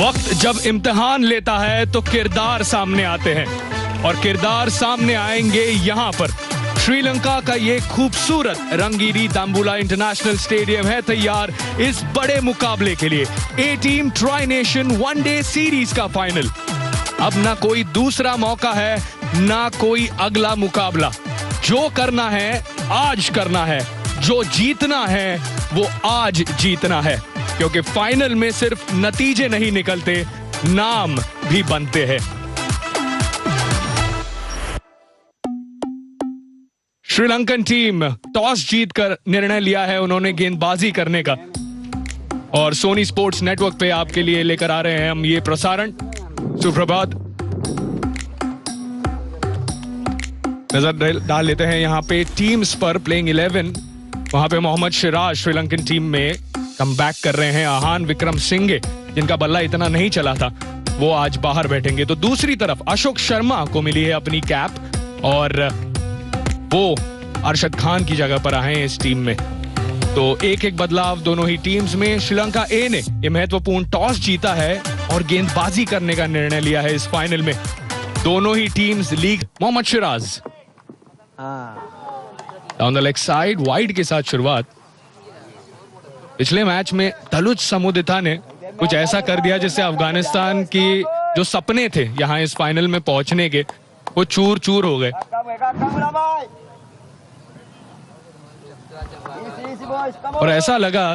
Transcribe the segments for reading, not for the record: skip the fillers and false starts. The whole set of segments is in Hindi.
वक्त जब इम्तिहान लेता है तो किरदार सामने आते हैं और किरदार सामने आएंगे यहाँ पर। श्रीलंका का ये खूबसूरत रंगीली दाम्बुला इंटरनेशनल स्टेडियम है तैयार इस बड़े मुकाबले के लिए। A team tri nation one day series का फाइनल। अब ना कोई दूसरा मौका है ना कोई अगला मुकाबला। जो करना है आज करना है, जो जीतना है वो आज जीतना है, क्योंकि फाइनल में सिर्फ नतीजे नहीं निकलते, नाम भी बनते हैं। श्रीलंकन टीम टॉस जीतकर निर्णय लिया है उन्होंने गेंदबाजी करने का, और सोनी स्पोर्ट्स नेटवर्क पे आपके लिए लेकर आ रहे हैं हम ये प्रसारण। सुप्रभात। नजर डाल लेते हैं यहाँ पे टीम्स पर। प्लेइंग 11 वहां पे मोहम्मद सिराज श्रीलंकन टीम में कमबैक कर रहे हैं। आहान विक्रम सिंघे जिनका बल्ला इतना नहीं चला था वो आज बाहर बैठेंगे। तो दूसरी तरफ अशोक शर्मा को मिली है अपनी कैप और वो अरशद खान की जगह पर आए हैं इस टीम में। तो एक एक बदलाव दोनों ही टीम्स में। श्रीलंका ए ने यह महत्वपूर्ण टॉस जीता है और गेंदबाजी करने का निर्णय लिया है इस फाइनल में। दोनों ही teams league. Mohammed Siraj down the leg side wide के साथ शुरुआत। पिछले मैच में तलुज समुदिता ने कुछ ऐसा कर दिया जिससे अफगानिस्तान की जो सपने थे यहां इस फाइनल में पहुंचने के वो चूर चूर हो गए। और ऐसा लगा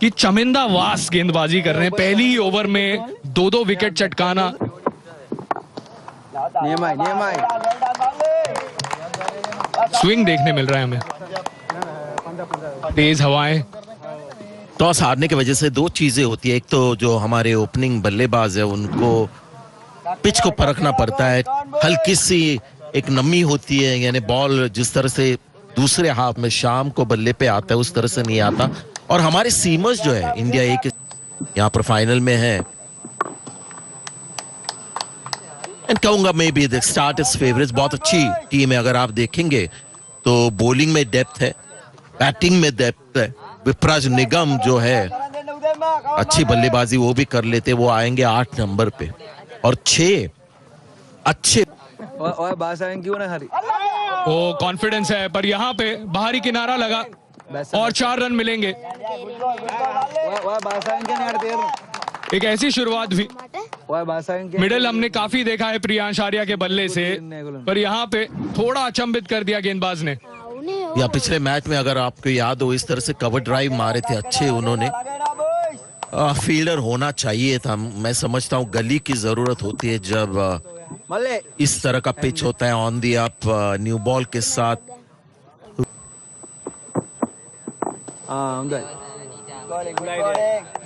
कि चमिंदा वास गेंदबाजी कर रहे हैं। पहली ही ओवर में 2-2 विकेट चटकाना। स्विंग देखने मिल रहा है हमें, तेज हवाएं। टॉस हारने की वजह से दो चीजें होती है। एक तो जो हमारे ओपनिंग बल्लेबाज है उनको पिच को परखना पड़ता है। हल्की सी एक नमी होती है, यानी बॉल जिस तरह से दूसरे हाफ में शाम को बल्ले पे आता है उस तरह से नहीं आता। और हमारे सीमर्स जो है इंडिया एक यहाँ पर फाइनल में है, कहूंगा may be the start is favourites. बहुत अच्छी टीम है। अगर आप देखेंगे तो बॉलिंग में डेप्थ है, बैटिंग में डेप्थ है। विप्राज निगम जो है अच्छी बल्लेबाजी वो भी कर लेते, वो आएंगे 8 नंबर पे और 6 अच्छे। वो कॉन्फिडेंस है पर यहाँ पे बाहरी किनारा लगा और 4 रन मिलेंगे। एक ऐसी शुरुआत हुई। मिडिल हमने काफी देखा है प्रियांश आर्या के बल्ले से, पर यहाँ पे थोड़ा अचंभित कर दिया गेंदबाज ने। या पिछले मैच में अगर आपको याद हो इस तरह से कवर ड्राइव मारे थे अच्छे उन्होंने। फील्डर होना चाहिए था। मैं समझता हूँ गली की जरूरत होती है जब इस तरह का पिच होता है on the up new ball के साथ।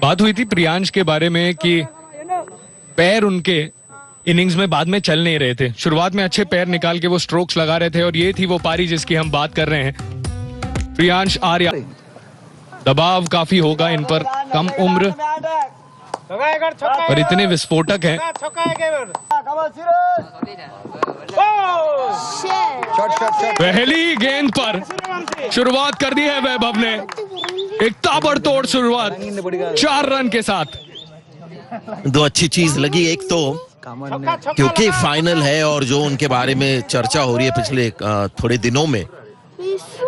बात हुई थी प्रियांश के बारे में कि पैर उनके इनिंग्स में बाद में चल नहीं रहे थे। शुरुआत में अच्छे पैर निकाल के वो स्ट्रोक्स लगा रहे थे और ये थी वो पारी जिसकी हम बात कर रहे हैं। प्रियांश आर्या, दबाव काफी होगा इन पर, कम उम्र और इतने विस्फोटक हैं। पहली गेंद पर शुरुआत कर दी है वैभव ने, एक ताबड़तोड़ शुरुआत 4 रन के साथ। दो अच्छी चीज लगी, एक तो क्योंकि फाइनल है और जो उनके बारे में चर्चा हो रही है पिछले थोड़े दिनों में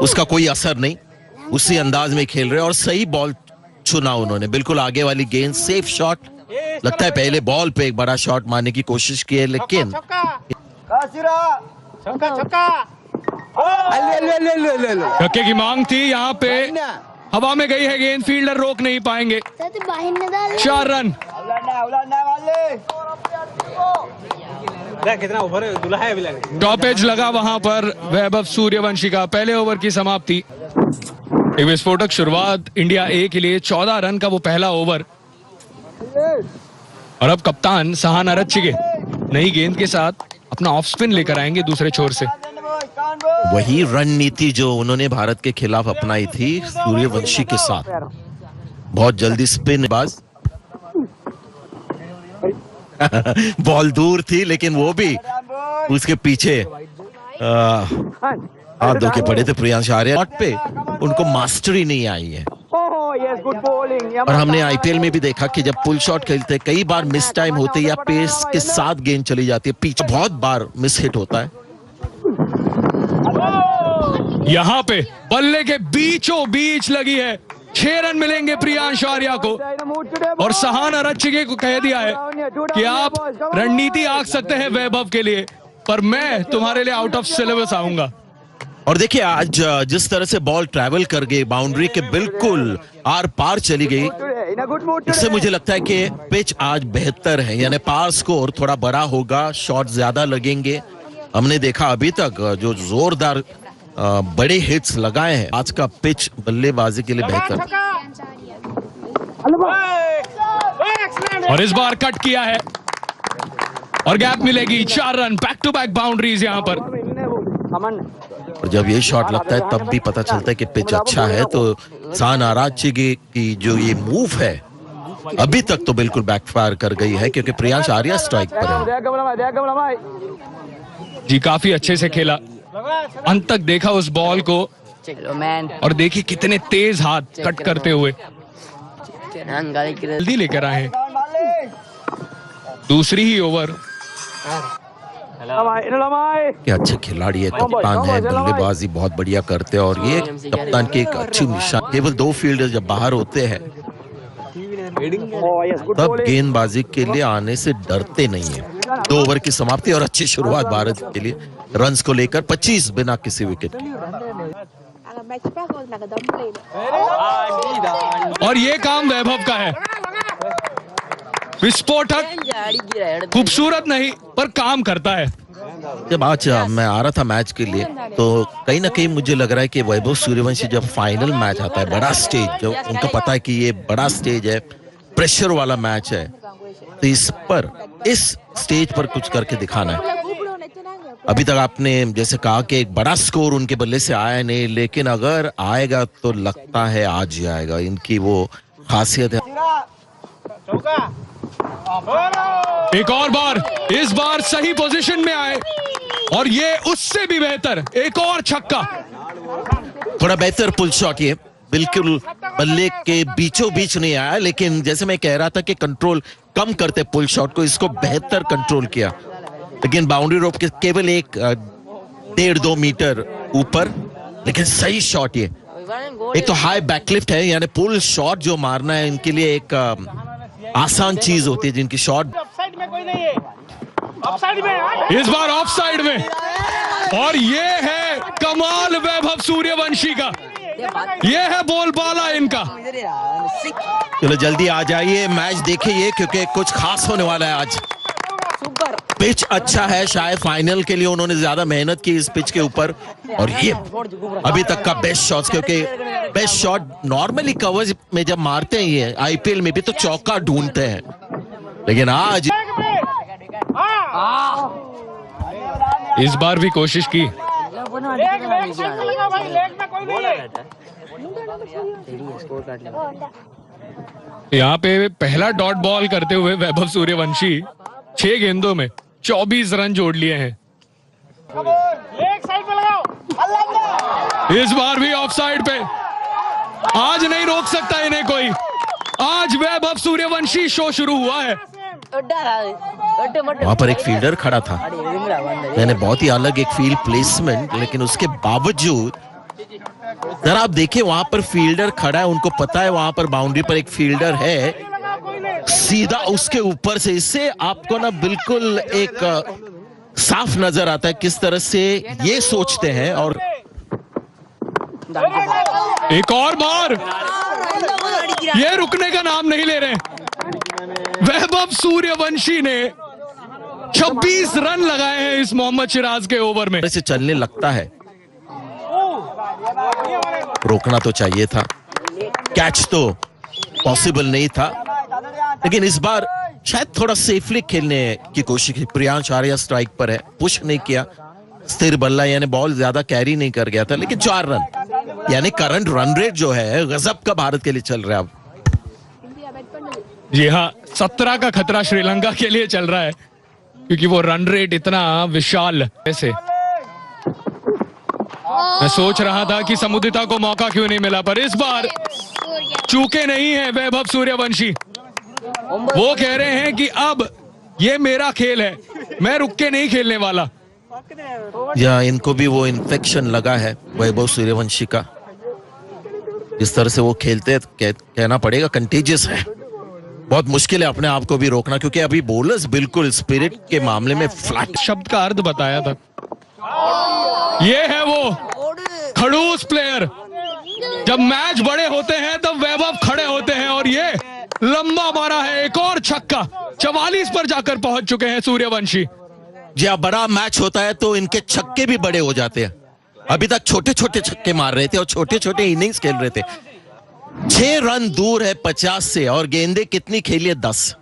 उसका कोई असर नहीं, उसी अंदाज में खेल रहे और सही बॉल चुना उन्होंने। बिल्कुल आगे वाली गेंद, सेफ शॉट। लगता है पहले बॉल पे एक बड़ा शॉट मारने की कोशिश की है लेकिन छक्के की मांग थी। यहाँ पे हवा में गई है गेंद, फील्डर रोक नहीं पाएंगे। 4 रन। टॉपेज लगा वहां पर वैभव सूर्यवंशी का। पहले ओवर की समाप्ति। एक विस्फोटक शुरुआत इंडिया ए के लिए। 14 रन का वो पहला ओवर। और अब कप्तान सहान अरच्छिगे नई गेंद के साथ अपना ऑफ स्पिन लेकर आएंगे दूसरे छोर से। वही रणनीति जो उन्होंने भारत के खिलाफ अपनाई थी सूर्यवंशी के साथ। बहुत जल्दी स्पिन बाज। बॉल दूर थी लेकिन वो भी उसके पीछे हाथ धो के पड़े थे प्रियांश आर्या पे। उनको मास्टरी नहीं आई है। और हमने आईपीएल में भी देखा कि जब पुल शॉट खेलते कई बार मिस टाइम होते या पेस के साथ गेंद चली जाती है, पीछे बहुत बार मिस हिट होता है। यहां पे बल्ले के बीचों बीच लगी है। 6 रन मिलेंगे प्रियांश आर्या को। और सहान अरच्छगे को कह दिया है कि आप रणनीति आंक सकते हैं वैभव के लिए, पर मैं तुम्हारे लिए आउट ऑफ सिलेबस आऊंगा। और देखिए आज जिस तरह से बॉल ट्रैवल कर गई, बाउंड्री के बिल्कुल आर पार चली गई, इससे मुझे लगता है कि पिच आज बेहतर है, यानी पार स्कोर थोड़ा बड़ा होगा, शॉट ज्यादा लगेंगे। हमने देखा अभी तक जो जोरदार बड़े हिट्स लगाए हैं, आज का पिच बल्लेबाजी के लिए बेहतर। और इस बार कट किया है और गैप मिलेगी। 4 run, back to back boundaries यहां पर। और जब ये शॉट लगता है तब भी पता चलता है कि पिच अच्छा है। तो सहान अरच्छगे की जो ये मूव है अभी तक तो बिल्कुल बैकफायर कर गई है, क्योंकि प्रियांश आर्या स्ट्राइक पर है। जी काफी अच्छे से खेला, अंत तक देखा उस बॉल को, और देखिए कितने तेज हाथ कट करते हुए जल्दी लेकर आए। दूसरी ही ओवर। क्या अच्छे खिलाड़ी है, कप्तान है, बल्लेबाजी बहुत बढ़िया करते हैं। और ये कप्तान की एक अच्छी निशान, केवल 2 फील्डर जब बाहर होते हैं तब गेंदबाजी के लिए आने से डरते नहीं है। 2 ओवर की समाप्ति और अच्छी शुरुआत भारत के लिए रन्स को लेकर 25 बिना किसी विकेट। और ये काम वैभव का है, विस्फोटक, खूबसूरत नहीं पर काम करता है। जब आज मैं आ रहा था मैच के लिए तो कहीं ना कहीं मुझे लग रहा है कि वैभव सूर्यवंशी जब फाइनल मैच आता है, बड़ा स्टेज, जो उनको पता है कि ये बड़ा स्टेज है, प्रेशर वाला मैच है, तो इस स्टेज पर कुछ करके दिखाना है। अभी तक आपने जैसे कहा कि एक बड़ा स्कोर उनके बल्ले से आया नहीं, लेकिन अगर आएगा तो लगता है आज ही आएगा। इनकी वो खासियत है। एक और बार, इस बार सही पोजीशन में आए और ये उससे भी बेहतर, एक और छक्का। थोड़ा बेहतर पुल शॉट, ये बिल्कुल बल्ले के बीचों बीच नहीं आया, लेकिन जैसे मैं कह रहा था कि कंट्रोल कम करते पुल शॉट को, इसको बेहतर कंट्रोल किया, लेकिन बाउंड्री रोप के केवल 1.5-2 मीटर ऊपर, लेकिन सही शॉट। ये एक तो हाई बैकलिफ्ट है, यानी पुल शॉट जो मारना है इनके लिए एक आसान चीज होती है, जिनकी शॉट इस बार ऑफ साइड में। और ये है कमाल वैभव सूर्यवंशी का, ये है बोलबाला इनका। चलो जल्दी आ जाइए, मैच देखिए, क्योंकि कुछ खास होने वाला है आज। पिच अच्छा है, शायद फाइनल के लिए उन्होंने ज्यादा मेहनत की इस पिच के ऊपर। और ये अभी तक का बेस्ट शॉट, क्योंकि बेस्ट शॉट नॉर्मली कवर्स में जब मारते हैं ये आईपीएल में भी तो चौका ढूंढते हैं, लेकिन आज इस बार भी कोशिश की। यहाँ पे पहला डॉट बॉल करते हुए वैभव सूर्यवंशी 6 गेंदों में 24 रन जोड़ लिए हैं। इस बार भी ऑफ साइड पे, आज नहीं रोक सकता इन्हें कोई। आज वैभव सूर्यवंशी शो शुरू हुआ है। वहां पर एक फील्डर खड़ा था, मैंने बहुत ही अलग एक फील्ड प्लेसमेंट, लेकिन उसके बावजूद जरा आप देखिए वहां पर फील्डर खड़ा है, उनको पता है वहां पर बाउंड्री पर एक फील्डर है, सीधा उसके ऊपर से, इससे आपको ना बिल्कुल एक साफ नजर आता है किस तरह से ये सोचते हैं। और एक और बार, ये रुकने का नाम नहीं ले रहे। वैभव सूर्यवंशी ने 26 रन लगाए हैं इस मोहम्मद सिराज के ओवर में। से चलने लगता है, रोकना तो चाहिए था, कैच तो पॉसिबल नहीं था, लेकिन इस बार शायद थोड़ा सेफली खेलने की कोशिश की। प्रियांश आर्या स्ट्राइक पर है, पुश नहीं किया, स्थिर बल्ला, यानी बॉल ज्यादा कैरी नहीं कर गया था, लेकिन 4 रन, यानी करंट रन रेट जो है गजब का भारत के लिए चल रहा है अब। जी हाँ, 17 का खतरा श्रीलंका के लिए चल रहा है, क्योंकि वो रन रेट इतना विशाल ऐसे। मैं सोच रहा था कि समुद्रिता को मौका क्यों नहीं मिला, पर इस बार चूके नहीं है वैभव सूर्यवंशी। वो कह रहे हैं कि अब ये मेरा खेल है, मैं रुक के नहीं खेलने वाला। या इनको भी वो इन्फेक्शन लगा है वैभव सूर्यवंशी का। इस तरह से वो खेलते कहना पड़ेगा कंटेजियस है। बहुत मुश्किल है अपने आप को भी रोकना, क्योंकि अभी बॉलर्स बिल्कुल स्पिरिट के मामले में फ्लैट। शब्द का अर्थ बताया था। ये है वो खड़ूस प्लेयर। जब मैच बड़े होते हैं तब वैभव खड़े होते हैं, और ये लंबा मारा है एक और छक्का। 44 पर जाकर पहुंच चुके हैं सूर्यवंशी। जब बड़ा मैच होता है तो इनके छक्के भी बड़े हो जाते हैं। अभी तक छोटे छोटे छक्के मार रहे थे और छोटे छोटे इनिंग्स खेल रहे थे। 6 रन दूर है 50 से, और गेंदे कितनी खेली है? 10।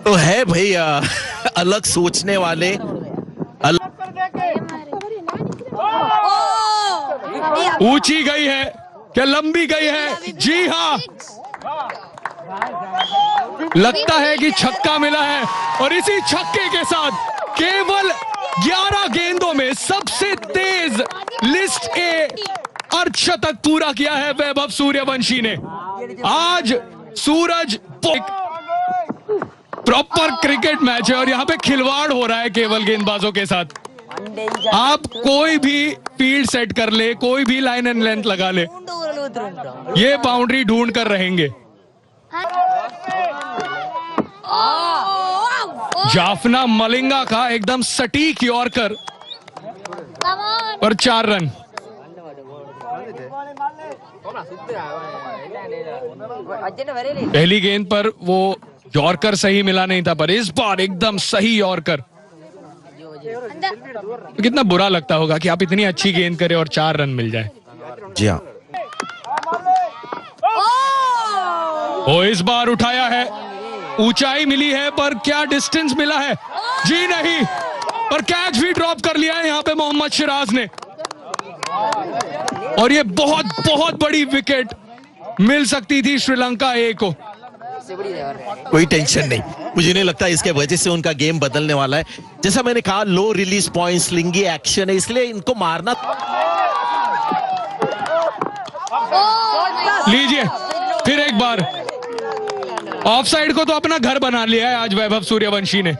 तो है भैया अलग सोचने वाले। ऊंची गई है क्या लंबी गई है? जी हाँ, लगता है कि छक्का मिला है, और इसी छक्के के साथ केवल 11 गेंदों में सबसे तेज लिस्ट ए अर्धशतक पूरा किया है वैभव सूर्यवंशी ने। आज सूरज प्रॉपर क्रिकेट मैच है, और यहाँ पे खिलवाड़ हो रहा है केवल गेंदबाजों के साथ। आप कोई भी फील्ड सेट कर ले, कोई भी लाइन एंड लेंथ लगा ले, ये बाउंड्री ढूंढ कर रहेंगे। जाफना मलिंगा का एकदम सटीक यॉर्कर और 4 रन। पहली गेंद पर वो यॉर्कर सही मिला नहीं था, पर इस बार एकदम सही यॉर्कर। कितना बुरा लगता होगा कि आप इतनी अच्छी गेंद करें और 4 रन मिल जाए। जी हाँ, वो इस बार उठाया है, ऊंचाई मिली है, पर क्या डिस्टेंस मिला है? जी नहीं, पर कैच भी ड्रॉप कर लिया है यहाँ पे मोहम्मद सिराज ने। और ये बहुत बहुत बड़ी विकेट मिल सकती थी श्रीलंका ए को। कोई टेंशन नहीं, मुझे नहीं लगता इसके वजह से उनका गेम बदलने वाला है। जैसा मैंने कहा, लो रिलीज पॉइंट, स्लिंगी एक्शन है, इसलिए इनको मारना। लीजिए फिर एक बार, ऑफसाइड को तो अपना घर बना लिया है आज वैभव सूर्यवंशी ने।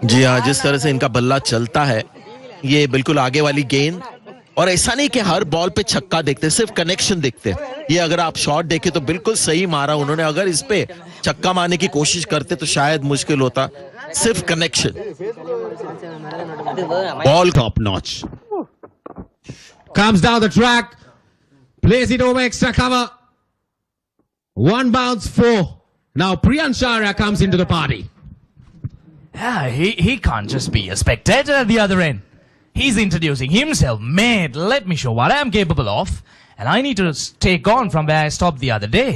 जी हाँ, जिस तरह से इनका बल्ला चलता है, ये बिल्कुल आगे वाली गेंद, और ऐसा नहीं कि हर बॉल पे छक्का देखते, सिर्फ कनेक्शन देखते। ये अगर आप शॉट देखें तो बिल्कुल सही मारा उन्होंने। अगर इस पे छक्का मारने की कोशिश करते तो शायद मुश्किल होता। सिर्फ connection. Ball top notch. Comes down the track, plays it over extra cover. 1 bounce 4. Now Priyansh Arya comes into the party. Yeah, he can't just be a spectator at the other end. He's introducing himself. Mate, let me show what I'm capable of. And I need to take on from where I stopped the other day.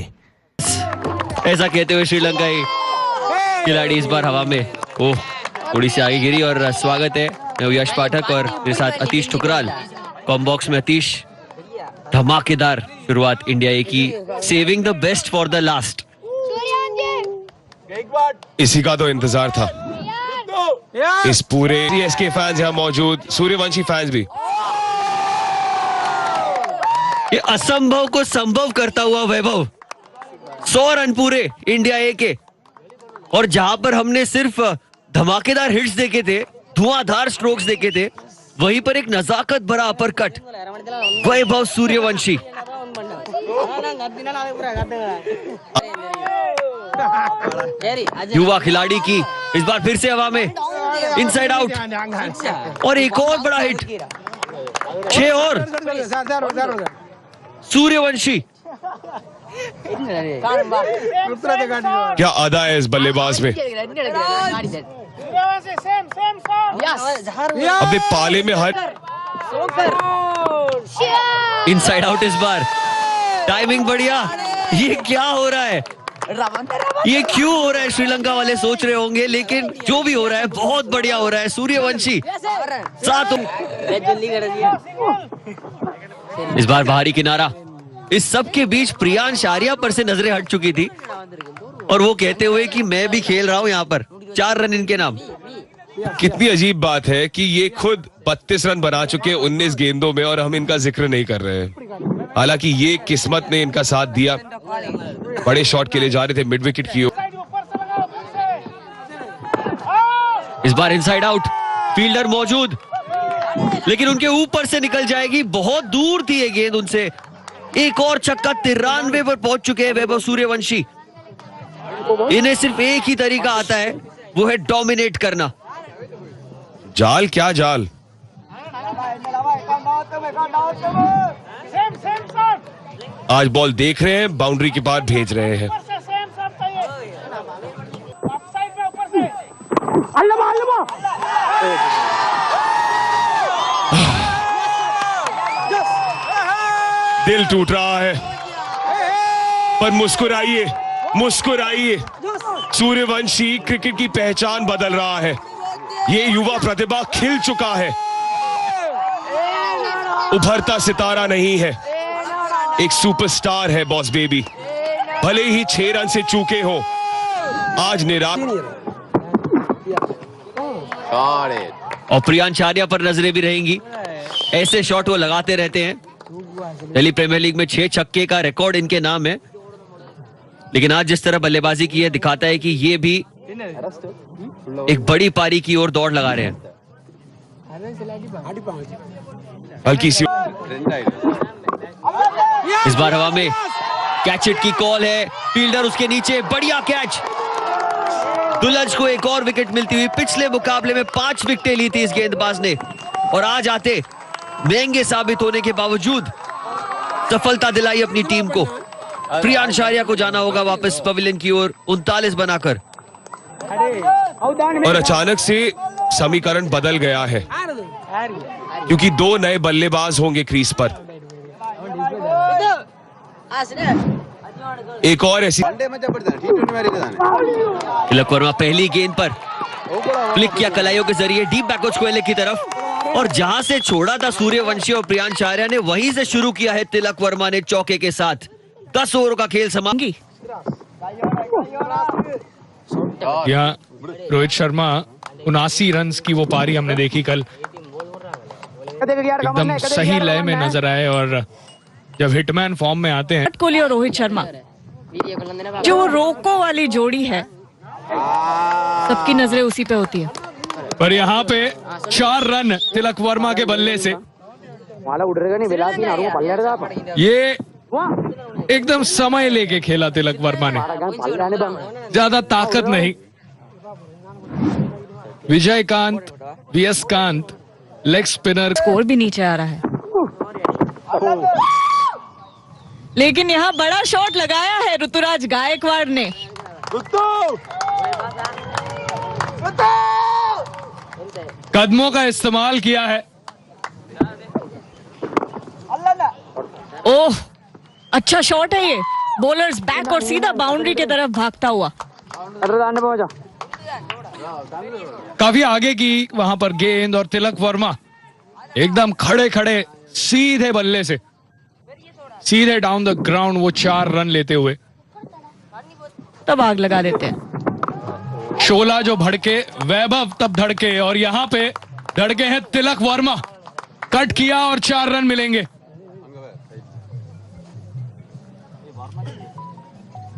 ऐसा कहते हुए श्रीलंकाई खिलाड़ी इस बार हवा में थोड़ी सी आगे गिरी। और स्वागत है, मैं यश पाठक और मेरे साथ अतीश ठुकराल। कॉम्बॉक्स में अतीश, धमाकेदार शुरुआत इंडिया ए की, saving the best for the last. इसी का तो इंतजार था। इस पूरे सीएसके फैंस यहाँ मौजूद, सूर्यवंशी फैंस भी। ये असंभव को संभव करता हुआ वैभव, 100 रन पूरे इंडिया ए के। और जहां पर हमने सिर्फ धमाकेदार हिट्स देखे थे, धुआंधार स्ट्रोक्स देखे थे, वहीं पर एक नजाकत भरा अपरकट वैभव सूर्यवंशी। युवा खिलाड़ी की इस बार फिर से हवा में, इनसाइड आउट, और एक और बड़ा हिट। 6 और सूर्यवंशी। क्या अदा है इस बल्लेबाज में। अबे पाले में हट। इनसाइड आउट इस बार, टाइमिंग बढ़िया। ये क्या हो रहा है, ये क्यों हो रहा है? श्रीलंका वाले सोच रहे होंगे, लेकिन जो भी हो रहा है बहुत बढ़िया हो रहा है। सूर्यवंशी साथ, इस बार बाहरी किनारा। इस सब के बीच प्रियांश आर्या पर से नजरें हट चुकी थी, और वो कहते हुए कि मैं भी खेल रहा हूं यहाँ पर। 4 रन इनके नाम। कितनी अजीब बात है कि ये खुद 32 रन बना चुके 19 गेंदों में, और हम इनका जिक्र नहीं कर रहे हैं। हालांकि ये किस्मत ने इनका साथ दिया, बड़े शॉट के लिए जा रहे थे मिड विकेट की ओर। इस बार इनसाइड आउट, फील्डर मौजूद, लेकिन उनके ऊपर से निकल जाएगी, बहुत दूर थी ये गेंद उनसे। एक और छक्का, 93 पर पहुंच चुके हैं वैभव सूर्यवंशी। इन्हें सिर्फ एक ही तरीका आता है, वो है डोमिनेट करना। जाल क्या जाल। आज बॉल देख रहे हैं, बाउंड्री के पार भेज रहे हैं। दिल टूट रहा है, पर मुस्कुराइए, मुस्कुराइए। सूर्यवंशी क्रिकेट की पहचान बदल रहा है। ये युवा प्रतिभा खिल चुका है, उभरता सितारा नहीं है, एक सुपरस्टार है बॉस बेबी। भले ही 6 रन से चूके हो, आज निराश। और प्रियांश आर्या पर नजरें भी रहेंगी, ऐसे शॉट वो लगाते रहते हैं। दिल्ली प्रीमियर लीग में 6 छक्के का रिकॉर्ड इनके नाम है, लेकिन आज जिस तरह बल्लेबाजी की है दिखाता है कि ये भी एक बड़ी पारी की ओर दौड़ लगा रहे हैं। हल्की सी इस बार हवा में कैच इट की कॉल है, फील्डर उसके नीचे, बढ़िया कैच। दुलज को एक और विकेट मिलती हुई। पिछले मुकाबले में 5 विकेटें ली थी इस गेंदबाज ने, और आज आते महंगे साबित होने के बावजूद सफलता दिलाई अपनी टीम को। प्रियांश आर्या को जाना होगा वापस पवेलियन की ओर 39 बनाकर। और अचानक से समीकरण बदल गया है, क्योंकि 2 नए बल्लेबाज होंगे क्रीज पर। एक और ऐसी तिलक वर्मा पहली गेंद पर फ्लिक किया कलाइयों के जरिए डीप बैकवर्ड स्क्वायर लेग की तरफ, और जहां से छोड़ा था सूर्यवंशी और प्रियांश आर्या ने, वहीं से शुरू किया है तिलक वर्मा ने चौके के साथ। 10 ओवरों का खेल समाप्ति। यहाँ रोहित शर्मा 79 रन की वो पारी हमने देखी कल, एकदम सही लय में नजर आए। और जब हिटमैन फॉर्म में आते हैं, कोहली और रोहित शर्मा जो वो रोको वाली जोड़ी है, सबकी नजरें उसी पे होती है। पर यहाँ पे 4 रन तिलक वर्मा के बल्ले से, ये एकदम समय लेके खेला तिलक वर्मा ने, ज्यादा ताकत नहीं। Vijaykant, VS Kant leg spinner, score भी नीचे आ रहा है, लेकिन यहाँ बड़ा शॉट लगाया है ऋतुराज गायकवाड़ ने। कदमों का इस्तेमाल किया है। ओह, अच्छा शॉट है ये, बॉलर्स बैक और सीधा बाउंड्री की तरफ भागता हुआ। काफी आगे की वहां पर गेंद, और तिलक वर्मा एकदम खड़े खड़े सीधे बल्ले से सीधे डाउन द ग्राउंड वो 4 रन लेते हुए तब आग लगा देते हैं। शोला जो भड़के, वैभव तब धड़के, और यहाँ पे धड़के हैं तिलक वर्मा। कट किया और 4 रन मिलेंगे।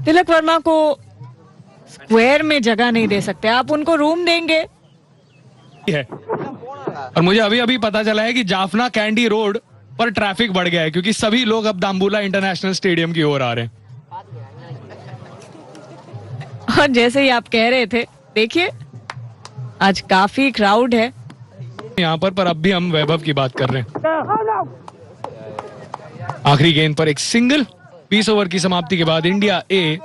तिलक वर्मा को स्क्वायर में जगह नहीं दे सकते आप, उनको रूम देंगे। है। और मुझे अभी अभी पता चला है कि जाफना कैंडी रोड पर ट्रैफिक बढ़ गया है, क्योंकि सभी लोग अब दाम्बुला इंटरनेशनल स्टेडियम की ओर आ रहे हैं। और जैसे ही आप कह रहे थे, देखिए आज काफी क्राउड है यहाँ पर अब भी हम वैभव की बात कर रहे हैं। आखिरी गेंद पर एक सिंगल। 20 ओवर की समाप्ति के बाद इंडिया A